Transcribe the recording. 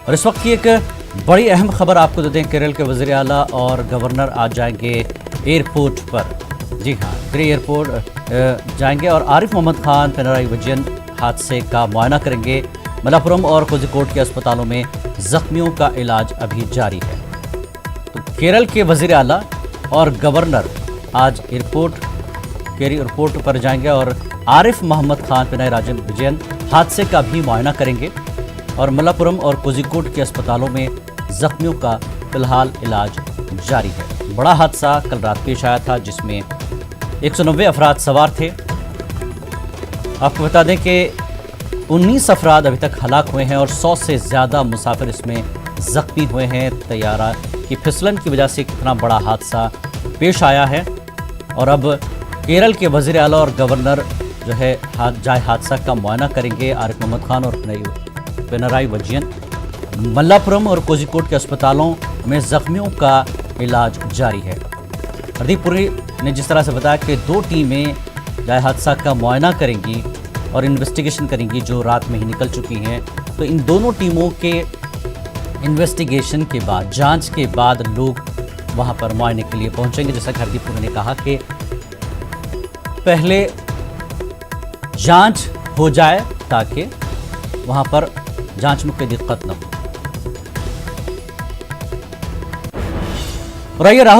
और इस वक्त की एक बड़ी अहम खबर आपको दे दें, केरल के वज़ीर आला और गवर्नर आज जाएंगे एयरपोर्ट पर। जी हाँ, दिल्ली एयरपोर्ट जाएंगे और आरिफ मोहम्मद खान, पिनराई विजयन हादसे का मुआयना करेंगे। मलप्पुरम और कोझिकोड के अस्पतालों में जख्मियों का इलाज अभी जारी है। तो केरल के वज़ीर आला और गवर्नर आज एयरपोर्ट पर जाएंगे और आरिफ मोहम्मद खान, पिनराई विजयन हादसे का भी मुआयना करेंगे और मलप्पुरम और कोझिकोड के अस्पतालों में जख्मियों का फिलहाल इलाज जारी है। बड़ा हादसा कल रात पेश आया था जिसमें 190 अफराद सवार थे। आपको बता दें कि 19 अफराद अभी तक हलाक हुए हैं और 100 से ज़्यादा मुसाफिर इसमें जख्मी हुए हैं। तैयारा की फिसलन की वजह से कितना बड़ा हादसा पेश आया है और अब केरल के वज़ीर आला और गवर्नर जो है हादसा का मुआयना करेंगे। आरिफ मोहम्मद खान और पिनराई विजयन मलप्पुरम और कोझिकोड के अस्पतालों में जख्मियों का इलाज जारी है। हरदीप पुरी ने जिस तरह से बताया कि 2 टीमें हादसा का मुआयना करेंगी और इन्वेस्टिगेशन करेंगी जो रात में ही निकल चुकी हैं। तो इन दोनों टीमों के इन्वेस्टिगेशन के बाद, जांच के बाद लोग वहां पर मुआयने के लिए पहुंचेंगे। जैसा कि हरदीप पुरी ने कहा कि पहले जांच हो जाए ताकि वहां पर जांच में कोई दिक्कत न हो। और आइए राहुल